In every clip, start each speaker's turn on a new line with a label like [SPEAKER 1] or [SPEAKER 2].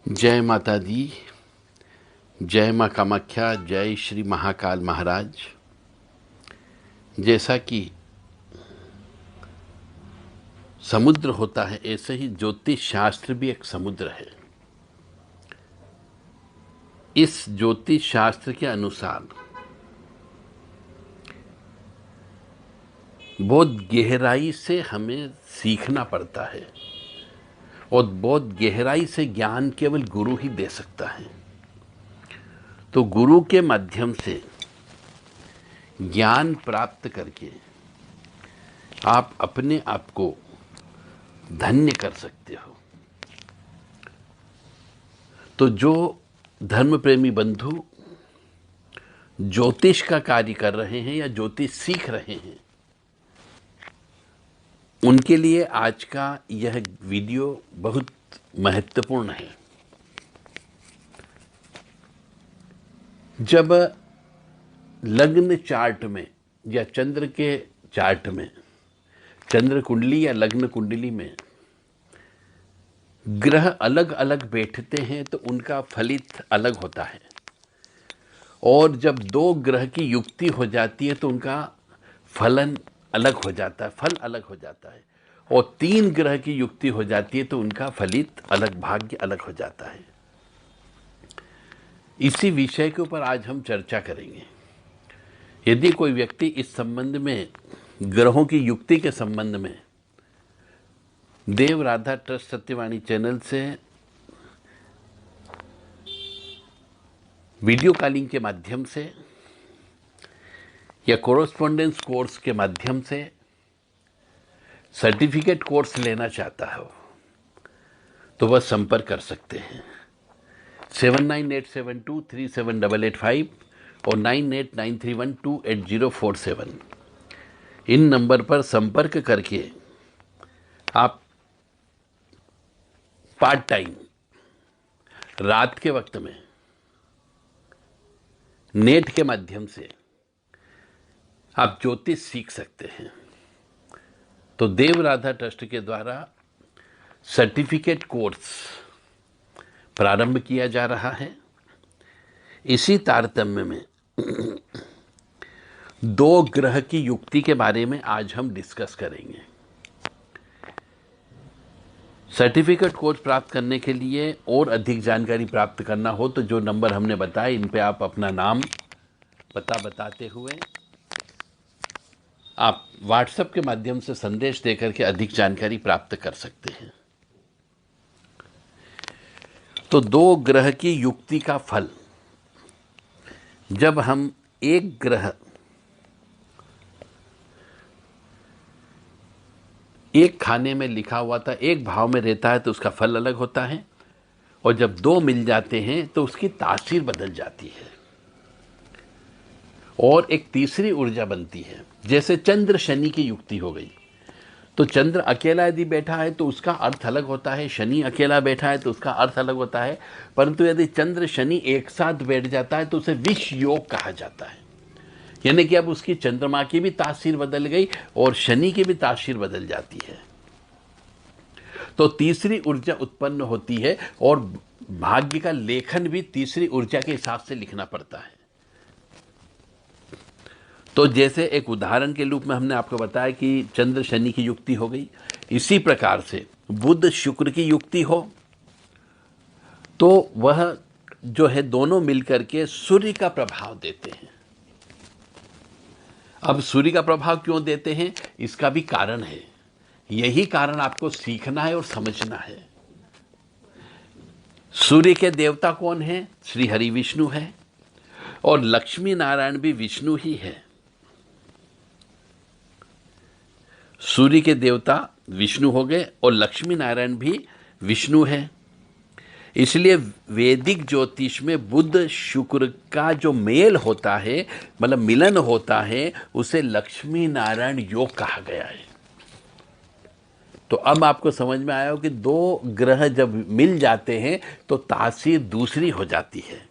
[SPEAKER 1] जय माता दी। जय माँ कामाख्या। जय श्री महाकाल महाराज। जैसा कि समुद्र होता है ऐसे ही ज्योतिष शास्त्र भी एक समुद्र है। इस ज्योतिष शास्त्र के अनुसार बहुत गहराई से हमें सीखना पड़ता है और बहुत गहराई से ज्ञान केवल गुरु ही दे सकता है। तो गुरु के माध्यम से ज्ञान प्राप्त करके आप अपने आप को धन्य कर सकते हो। तो जो धर्म प्रेमी बंधु ज्योतिष का कार्य कर रहे हैं या ज्योतिष सीख रहे हैं, उनके लिए आज का यह वीडियो बहुत महत्वपूर्ण है। जब लग्न चार्ट में या चंद्र के चार्ट में, चंद्र कुंडली या लग्न कुंडली में ग्रह अलग अलग बैठते हैं तो उनका फलित अलग होता है। और जब दो ग्रह की युक्ति हो जाती है तो उनका फलन अलग हो जाता है, फल अलग हो जाता है। और तीन ग्रह की युक्ति हो जाती है तो उनका फलित अलग, भाग्य अलग हो जाता है। इसी विषय के ऊपर आज हम चर्चा करेंगे। यदि कोई व्यक्ति इस संबंध में, ग्रहों की युक्ति के संबंध में, देव राधा ट्रस्ट सत्यवाणी चैनल से वीडियो कॉलिंग के माध्यम से या कोरेस्पॉन्डेंस कोर्स के माध्यम से सर्टिफिकेट कोर्स लेना चाहता हो तो वह संपर्क कर सकते हैं 7987237885 और 9893128047। इन नंबर पर संपर्क करके आप पार्ट टाइम रात के वक्त में नेट के माध्यम से आप ज्योतिष सीख सकते हैं। तो देव राधा ट्रस्ट के द्वारा सर्टिफिकेट कोर्स प्रारंभ किया जा रहा है। इसी तारतम्य में दो ग्रह की युक्ति के बारे में आज हम डिस्कस करेंगे। सर्टिफिकेट कोर्स प्राप्त करने के लिए और अधिक जानकारी प्राप्त करना हो तो जो नंबर हमने बताए, इन पे आप अपना नाम पता बताते हुए आप व्हाट्सएप के माध्यम से संदेश देकर के अधिक जानकारी प्राप्त कर सकते हैं। तो दो ग्रह की युक्ति का फल, जब हम एक ग्रह एक खाने में लिखा हुआ था, एक भाव में रहता है तो उसका फल अलग होता है, और जब दो मिल जाते हैं तो उसकी तासीर बदल जाती है और एक तीसरी ऊर्जा बनती है। जैसे चंद्र शनि की युक्ति हो गई, तो चंद्र अकेला यदि बैठा है तो उसका अर्थ अलग होता है, शनि अकेला बैठा है तो उसका अर्थ अलग होता है। परंतु यदि चंद्र शनि एक साथ बैठ जाता है तो उसे विष योग कहा जाता है। यानी कि अब उसकी चंद्रमा की भी तासीर बदल गई और शनि की भी तासीर बदल जाती है। तो तीसरी ऊर्जा उत्पन्न होती है और भाग्य का लेखन भी तीसरी ऊर्जा के हिसाब से लिखना पड़ता है। तो जैसे एक उदाहरण के रूप में हमने आपको बताया कि चंद्र शनि की युक्ति हो गई, इसी प्रकार से बुध शुक्र की युक्ति हो तो वह जो है दोनों मिलकर के सूर्य का प्रभाव देते हैं। अब सूर्य का प्रभाव क्यों देते हैं, इसका भी कारण है। यही कारण आपको सीखना है और समझना है। सूर्य के देवता कौन है? श्री हरि विष्णु है, और लक्ष्मी नारायण भी विष्णु ही है। सूर्य के देवता विष्णु हो गए और लक्ष्मी नारायण भी विष्णु है। इसलिए वैदिक ज्योतिष में बुध शुक्र का जो मेल होता है, मतलब मिलन होता है, उसे लक्ष्मी नारायण योग कहा गया है। तो अब आपको समझ में आया हो कि दो ग्रह जब मिल जाते हैं तो तासीर दूसरी हो जाती है।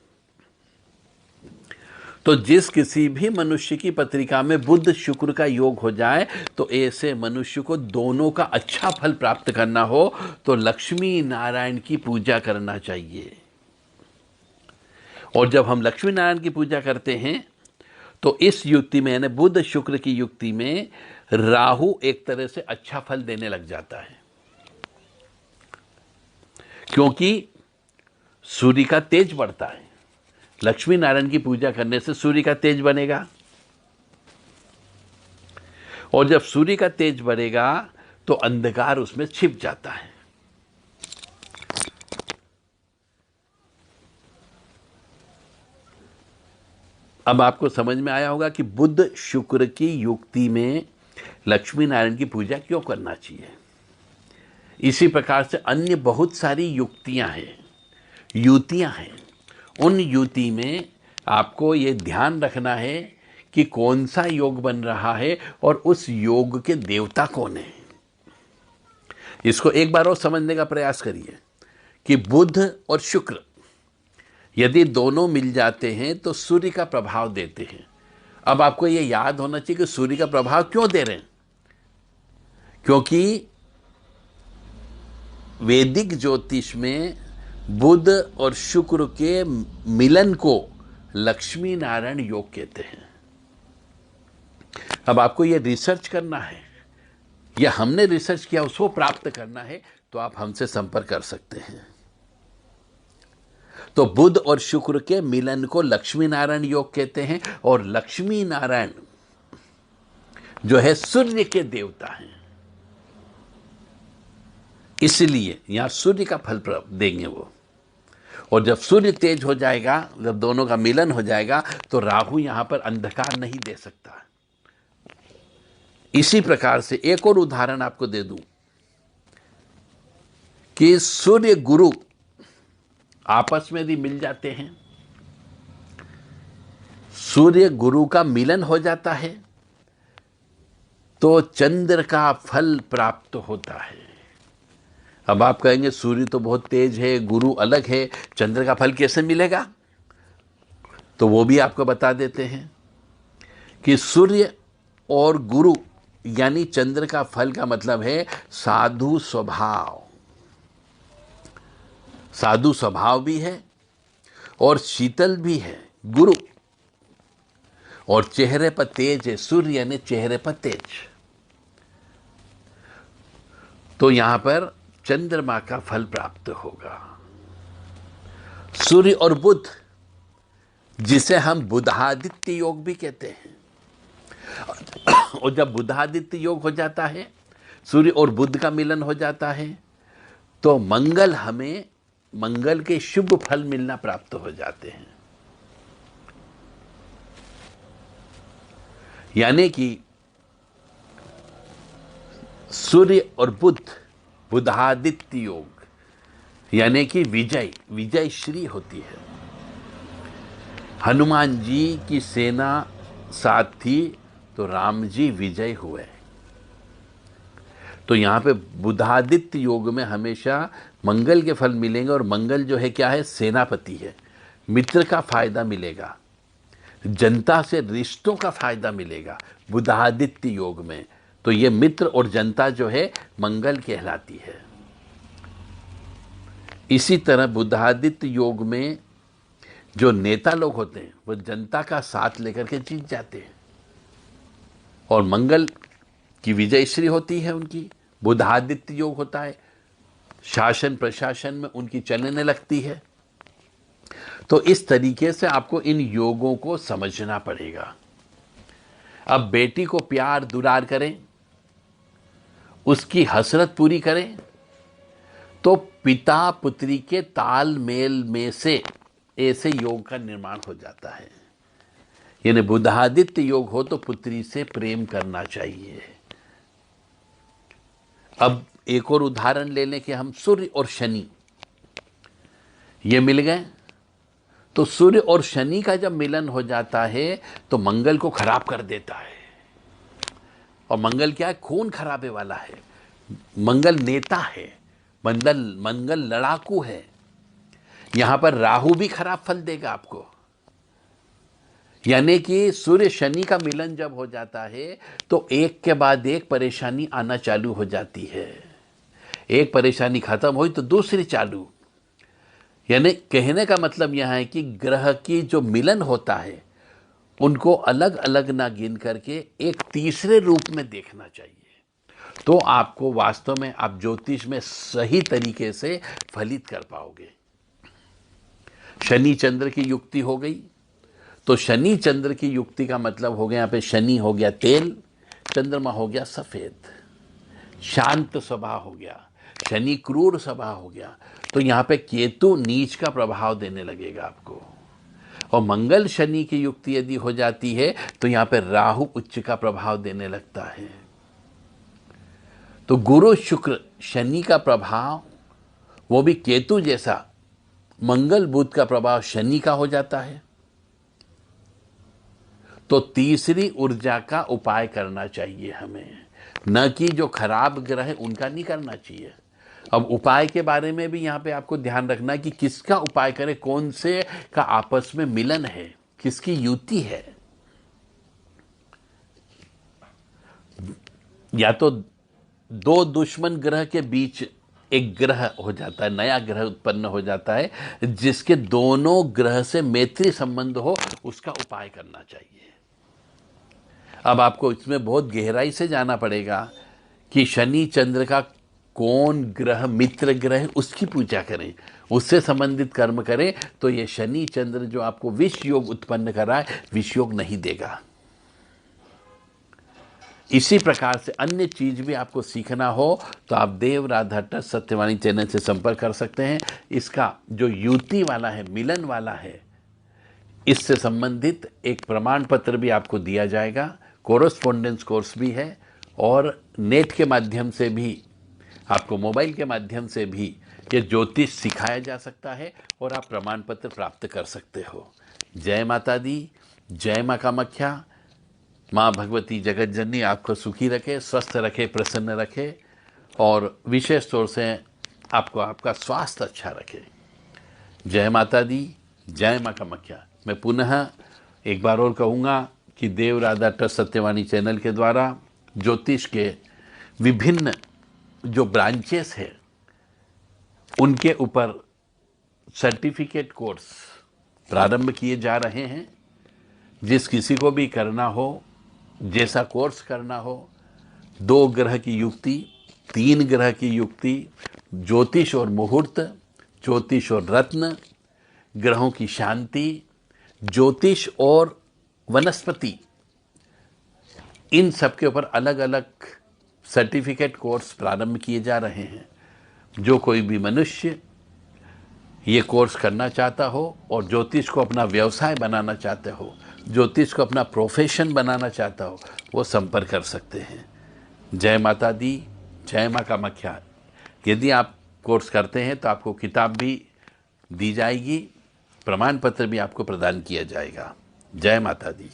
[SPEAKER 1] तो जिस किसी भी मनुष्य की पत्रिका में बुध शुक्र का योग हो जाए, तो ऐसे मनुष्य को दोनों का अच्छा फल प्राप्त करना हो तो लक्ष्मी नारायण की पूजा करना चाहिए। और जब हम लक्ष्मी नारायण की पूजा करते हैं तो इस युक्ति में, यानी बुध शुक्र की युक्ति में, राहु एक तरह से अच्छा फल देने लग जाता है, क्योंकि सूर्य का तेज बढ़ता है। लक्ष्मी नारायण की पूजा करने से सूर्य का तेज बनेगा, और जब सूर्य का तेज बढ़ेगा तो अंधकार उसमें छिप जाता है। अब आपको समझ में आया होगा कि बुध शुक्र की युक्ति में लक्ष्मी नारायण की पूजा क्यों करना चाहिए। इसी प्रकार से अन्य बहुत सारी युक्तियां हैं, युतियां हैं। उन युति में आपको ये ध्यान रखना है कि कौन सा योग बन रहा है और उस योग के देवता कौन है। इसको एक बार और समझने का प्रयास करिए कि बुध और शुक्र यदि दोनों मिल जाते हैं तो सूर्य का प्रभाव देते हैं। अब आपको यह याद होना चाहिए कि सूर्य का प्रभाव क्यों दे रहे हैं, क्योंकि वैदिक ज्योतिष में बुध और शुक्र के मिलन को लक्ष्मी नारायण योग कहते हैं। अब आपको यह रिसर्च करना है, या हमने रिसर्च किया उसको प्राप्त करना है, तो आप हमसे संपर्क कर सकते हैं। तो बुध और शुक्र के मिलन को लक्ष्मी नारायण योग कहते हैं, और लक्ष्मी नारायण जो है सूर्य के देवता हैं, इसलिए यहां सूर्य का फल देंगे वो। और जब सूर्य तेज हो जाएगा, जब दोनों का मिलन हो जाएगा, तो राहु यहां पर अंधकार नहीं दे सकता। इसी प्रकार से एक और उदाहरण आपको दे दूं कि सूर्य गुरु आपस में यदि मिल जाते हैं, सूर्य गुरु का मिलन हो जाता है, तो चंद्र का फल प्राप्त होता है। अब आप कहेंगे सूर्य तो बहुत तेज है, गुरु अलग है, चंद्र का फल कैसे मिलेगा? तो वो भी आपको बता देते हैं कि सूर्य और गुरु यानी चंद्र का फल का मतलब है साधु स्वभाव। साधु स्वभाव भी है और शीतल भी है गुरु, और चेहरे पर तेज है, सूर्य यानी चेहरे पर तेज। तो यहां पर चंद्रमा का फल प्राप्त होगा। सूर्य और बुध, जिसे हम बुधादित्य योग भी कहते हैं, और जब बुधादित्य योग हो जाता है, सूर्य और बुध का मिलन हो जाता है, तो हमें मंगल के शुभ फल मिलना प्राप्त हो जाते हैं। यानी कि सूर्य और बुध, बुधादित्य योग, यानी कि विजय श्री होती है। हनुमान जी की सेना साथ थी तो राम जी विजय हुए। तो यहां पे बुधादित्य योग में हमेशा मंगल के फल मिलेंगे, और मंगल जो है क्या है, सेनापति है। मित्र का फायदा मिलेगा, जनता से रिश्तों का फायदा मिलेगा बुधादित्य योग में। तो ये मित्र और जनता जो है मंगल कहलाती है। इसी तरह बुधादित्य योग में जो नेता लोग होते हैं वो जनता का साथ लेकर के जीत जाते हैं, और मंगल की विजयश्री होती है उनकी। बुधादित्य योग होता है, शासन प्रशासन में उनकी चलने लगती है। तो इस तरीके से आपको इन योगों को समझना पड़ेगा। अब बेटी को प्यार दुलार करें, उसकी हसरत पूरी करें, तो पिता पुत्री के तालमेल में से ऐसे योग का निर्माण हो जाता है। यानी बुधादित्य योग हो तो पुत्री से प्रेम करना चाहिए। अब एक और उदाहरण ले लें कि हम सूर्य और शनि ये मिल गए, तो सूर्य और शनि का जब मिलन हो जाता है तो मंगल को खराब कर देता है। और मंगल क्या है, खून खराबे वाला है। मंगल नेता है, मंगल लड़ाकू है। यहां पर राहु भी खराब फल देगा आपको, यानी कि सूर्य शनि का मिलन जब हो जाता है तो एक के बाद एक परेशानी आना चालू हो जाती है। एक परेशानी खत्म हुई तो दूसरी चालू। यानी कहने का मतलब यह है कि ग्रह की जो मिलन होता है उनको अलग अलग ना गिन करके एक तीसरे रूप में देखना चाहिए, तो आपको वास्तव में आप ज्योतिष में सही तरीके से फलित कर पाओगे। शनि चंद्र की युक्ति हो गई, तो शनि चंद्र की युक्ति का मतलब हो गया, यहाँ पे शनि हो गया तेल, चंद्रमा हो गया सफेद, शांत स्वभाव हो गया, शनि क्रूर स्वभाव हो गया। तो यहाँ पे केतु नीच का प्रभाव देने लगेगा आपको। और मंगल शनि की युक्ति यदि हो जाती है तो यहाँ पे राहु उच्च का प्रभाव देने लगता है। तो गुरु शुक्र शनि का प्रभाव, वो भी केतु जैसा, मंगल बुध का प्रभाव शनि का हो जाता है। तो तीसरी ऊर्जा का उपाय करना चाहिए हमें, न कि जो खराब ग्रह है उनका नहीं करना चाहिए। अब उपाय के बारे में भी यहाँ पे आपको ध्यान रखना है कि किसका उपाय करें, कौन से का आपस में मिलन है, किसकी युति है। या तो दो दुश्मन ग्रह के बीच एक ग्रह हो जाता है, नया ग्रह उत्पन्न हो जाता है, जिसके दोनों ग्रह से मैत्री संबंध हो, उसका उपाय करना चाहिए। अब आपको इसमें बहुत गहराई से जाना पड़ेगा कि शनि चंद्र का कौन ग्रह मित्र ग्रह है, उसकी पूजा करें, उससे संबंधित कर्म करें, तो ये शनि चंद्र जो आपको विष योग उत्पन्न कर रहा है, विष योग नहीं देगा। इसी प्रकार से अन्य चीज भी आपको सीखना हो तो आप देव राधा टच सत्यवाणी चैनल से संपर्क कर सकते हैं। इसका जो युति वाला है, मिलन वाला है, इससे संबंधित एक प्रमाण पत्र भी आपको दिया जाएगा, कोरेस्पोंडेंस कोर्स भी है, और नेट के माध्यम से भी, आपको मोबाइल के माध्यम से भी ये ज्योतिष सिखाया जा सकता है और आप प्रमाण पत्र प्राप्त कर सकते हो। जय माता दी, जय माँ कामाख्या। माँ भगवती जगत जननी आपको सुखी रखे, स्वस्थ रखे, प्रसन्न रखे, और विशेष तौर से आपको आपका स्वास्थ्य अच्छा रखे। जय माता दी, जय माँ कामाख्या। मैं पुनः एक बार और कहूँगा कि देव राधा टच सत्यवाणी चैनल के द्वारा ज्योतिष के विभिन्न जो ब्रांचेस है उनके ऊपर सर्टिफिकेट कोर्स प्रारंभ किए जा रहे हैं। जिस किसी को भी करना हो, जैसा कोर्स करना हो, 2 ग्रह की युक्ति, 3 ग्रह की युक्ति, ज्योतिष और मुहूर्त, ज्योतिष और रत्न, ग्रहों की शांति, ज्योतिष और वनस्पति, इन सब के ऊपर अलग अलग सर्टिफिकेट कोर्स प्रारंभ किए जा रहे हैं। जो कोई भी मनुष्य ये कोर्स करना चाहता हो और ज्योतिष को अपना व्यवसाय बनाना चाहते हो, ज्योतिष को अपना प्रोफेशन बनाना चाहता हो, वो संपर्क कर सकते हैं। जय माता दी, जय माँ कामाख्या। यदि आप कोर्स करते हैं तो आपको किताब भी दी जाएगी, प्रमाण पत्र भी आपको प्रदान किया जाएगा। जय माता दी।